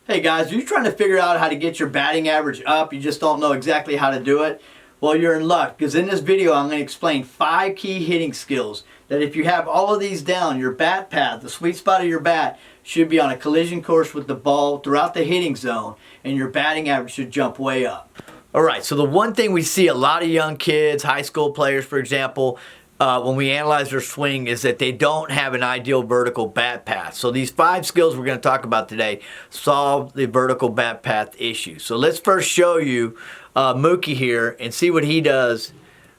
Hey guys, are you trying to figure out how to get your batting average up? You just don't know exactly how to do it? Well, you're in luck, because in this video I'm going to explain 5 key hitting skills that if you have all of these down, your bat path, the sweet spot of your bat, should be on a collision course with the ball throughout the hitting zone, and your batting average should jump way up. Alright, so the one thing we see a lot of young kids, high school players for example, when we analyze their swing is that they don't have an ideal vertical bat path. So these 5 skills we're going to talk about today solve the vertical bat path issue. So let's first show you Mookie here and see what he does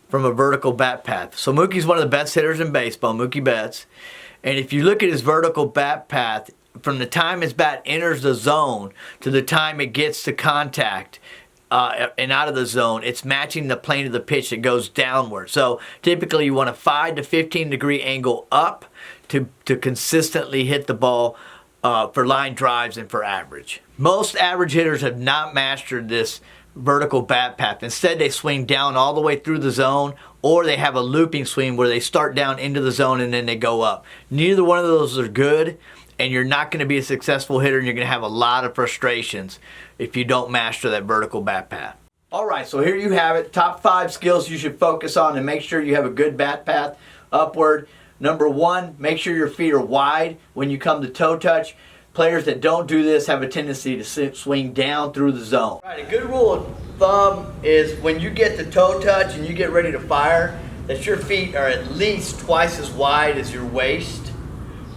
from a vertical bat path. So Mookie's one of the best hitters in baseball, Mookie Betts. And if you look at his vertical bat path, from the time his bat enters the zone to the time it gets to contact, and out of the zone, it's matching the plane of the pitch that goes downward. So typically you want a 5 to 15 degree angle up to consistently hit the ball for line drives and for average. Most average hitters have not mastered this vertical bat path. Instead, they swing down all the way through the zone, or they have a looping swing where they start down into the zone and then they go up. Neither one of those are good, and you're not going to be a successful hitter, and you're going to have a lot of frustrations if you don't master that vertical bat path. Alright, so here you have it. Top 5 skills you should focus on and make sure you have a good bat path upward. Number 1, make sure your feet are wide when you come to toe touch. Players that don't do this have a tendency to swing down through the zone. Alright, a good rule of thumb is when you get to toe touch and you get ready to fire, that your feet are at least twice as wide as your waist.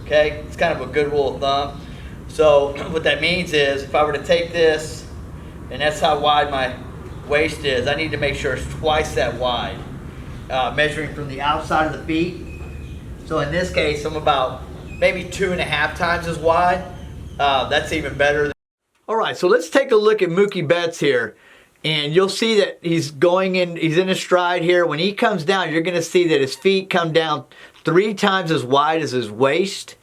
Okay, it's kind of a good rule of thumb. So what that means is if I were to take this, and that's how wide my waist is, I need to make sure it's twice that wide, measuring from the outside of the feet. So in this case, I'm about maybe 2.5 times as wide. That's even better. Alright, so let's take a look at Mookie Betts here. And you'll see that he's in a stride here. When he comes down, you're going to see that his feet come down 3 times as wide as his waist.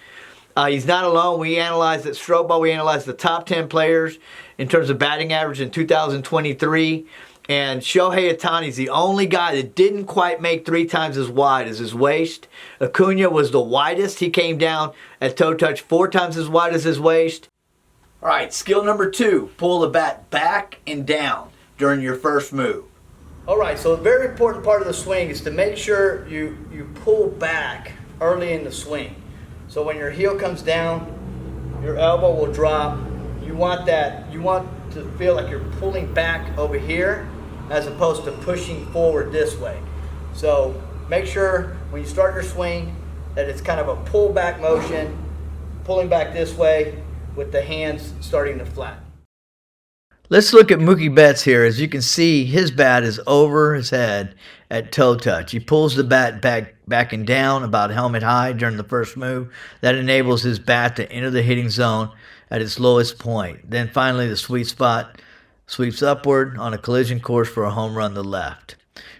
He's not alone. We analyzed at Strokeball, we analyzed the top 10 players in terms of batting average in 2023. And Shohei Ohtani's the only guy that didn't quite make 3 times as wide as his waist. Acuna was the widest. He came down at toe touch 4 times as wide as his waist. Alright, skill number 2, pull the bat back and down during your first move. Alright, so a very important part of the swing is to make sure you pull back early in the swing. So when your heel comes down, your elbow will drop. You want to feel like you're pulling back over here as opposed to pushing forward this way. So make sure when you start your swing that it's kind of a pull back motion, pulling back this way with the hands starting to flatten. Let's look at Mookie Betts here. As you can see, his bat is over his head at toe touch. He pulls the bat back and down about helmet high during the first move. That enables his bat to enter the hitting zone at its lowest point. Then finally the sweet spot sweeps upward on a collision course for a home run to the left.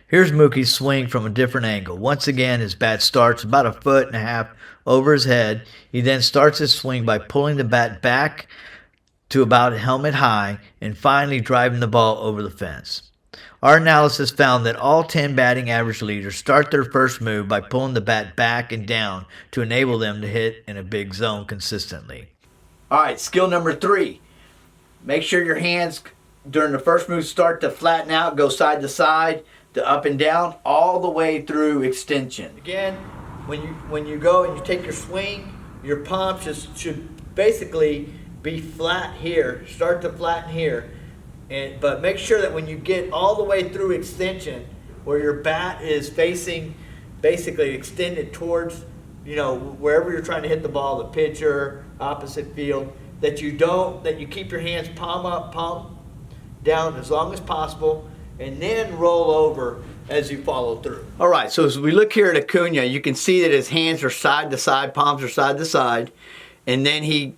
Here's Mookie's swing from a different angle. Once again, his bat starts about 1.5 feet over his head. He then starts his swing by pulling the bat back to about helmet high and finally driving the ball over the fence. Our analysis found that all 10 batting average leaders start their first move by pulling the bat back and down to enable them to hit in a big zone consistently. Alright, skill number 3. Make sure your hands during the first move start to flatten out, go side to side, to up and down, all the way through extension. Again, when you go and you take your swing, your palms should basically be flat here, start to flatten here, but make sure that when you get all the way through extension, where your bat is facing, basically extended towards, wherever you're trying to hit the ball, the pitcher, opposite field, that you keep your hands palm up, palm down as long as possible, and then roll over as you follow through. Alright, so as we look here at Acuna, you can see that his hands are side to side, palms are side to side, and then he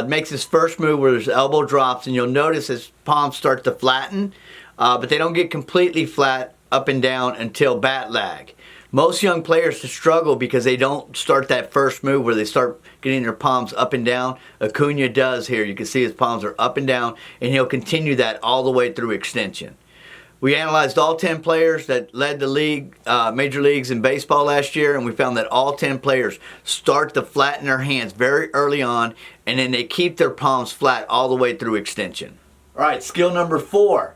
makes his first move where his elbow drops, and you'll notice his palms start to flatten, but they don't get completely flat up and down until bat lag. Most young players struggle because they don't start that first move where they start getting their palms up and down. Acuna does here. You can see his palms are up and down, and he'll continue that all the way through extension. We analyzed all 10 players that led the league, major leagues in baseball last year, and we found that all 10 players start to flatten their hands very early on, and then they keep their palms flat all the way through extension. All right, skill number 4.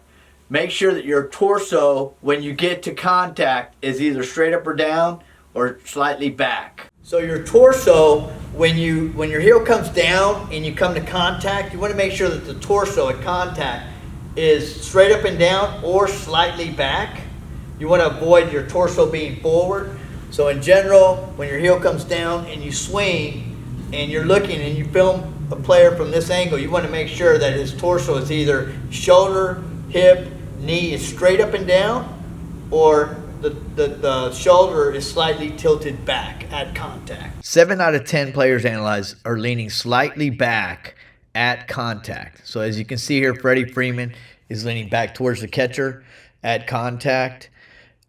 Make sure that your torso, when you get to contact, is either straight up or down or slightly back. So your torso, when your heel comes down and you come to contact, you want to make sure that the torso at contact is straight up and down or slightly back. You want to avoid your torso being forward. So in general, when your heel comes down and you swing and you're looking and you film a player from this angle, you want to make sure that his torso is either shoulder, hip, knee is straight up and down, or the shoulder is slightly tilted back at contact. 7 out of 10 players analyzed are leaning slightly back at contact. So as you can see here, Freddie Freeman is leaning back towards the catcher at contact.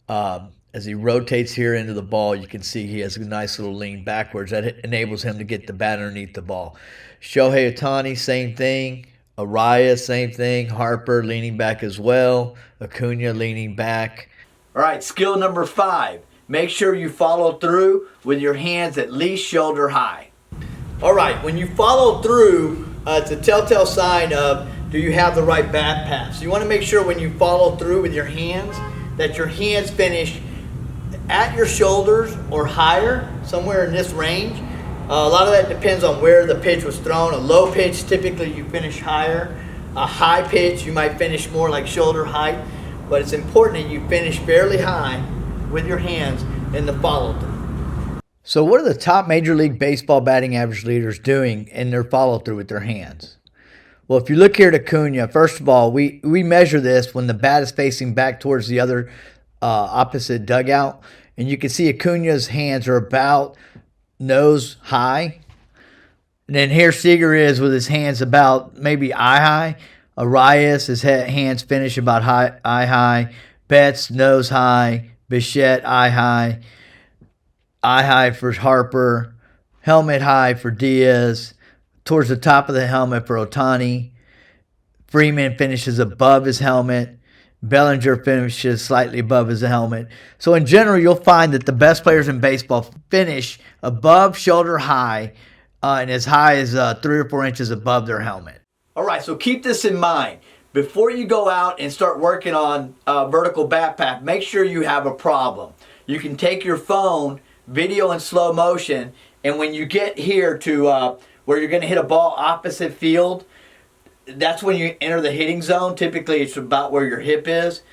As he rotates here into the ball, you can see he has a nice little lean backwards. That enables him to get the bat underneath the ball. Shohei Ohtani, same thing. Arias, same thing. Harper leaning back as well. Acuna leaning back. All right, skill number 5. Make sure you follow through with your hands at least shoulder high. All right, when you follow through, it's a telltale sign of do you have the right bat path. So you want to make sure when you follow through with your hands that your hands finish at your shoulders or higher, somewhere in this range. A lot of that depends on where the pitch was thrown. A low pitch, typically you finish higher. A high pitch, you might finish more like shoulder height. But it's important that you finish fairly high with your hands in the follow-through. So what are the top Major League Baseball batting average leaders doing in their follow-through with their hands? Well, if you look here at Acuna, first of all, we measure this when the bat is facing back towards the other opposite dugout. And you can see Acuna's hands are about nose high. And then here Seager is with his hands about maybe eye high. Arias, his hands finish about eye high. Betts, nose high. Bichette, eye high for Harper. Helmet high for Diaz. Towards the top of the helmet for Ohtani. Freeman finishes above his helmet. Bellinger finishes slightly above his helmet. So in general, you'll find that the best players in baseball finish above shoulder high and as high as 3 or 4 inches above their helmet. All right, so keep this in mind. Before you go out and start working on vertical bat path, make sure you have a problem. You can take your phone, video in slow motion, and when you get here to where you're going to hit a ball opposite field, that's when you enter the hitting zone. Typically, it's about where your hip is.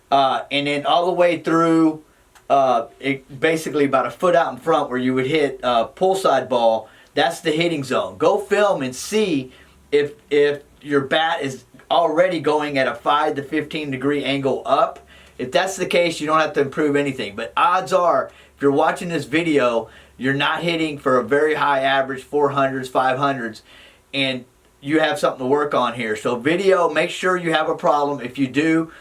And then all the way through, basically about a foot out in front where you would hit a pull side ball, that's the hitting zone. Go film and see if your bat is already going at a 5 to 15 degree angle up. If that's the case, you don't have to improve anything. But odds are, if you're watching this video, you're not hitting for a very high average, 400s, 500s, and you have something to work on here. So video, make sure you have a problem. If you do,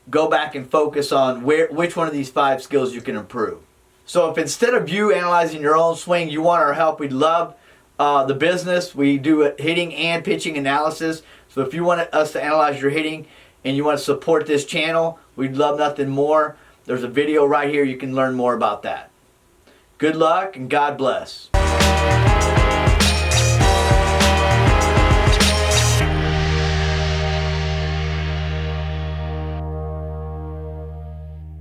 go back and focus on which one of these 5 skills you can improve. So if instead of you analyzing your own swing, you want our help, we'd love the business. We do a hitting and pitching analysis. So if you want us to analyze your hitting and you want to support this channel, we'd love nothing more. There's a video right here. You can learn more about that. Good luck and God bless.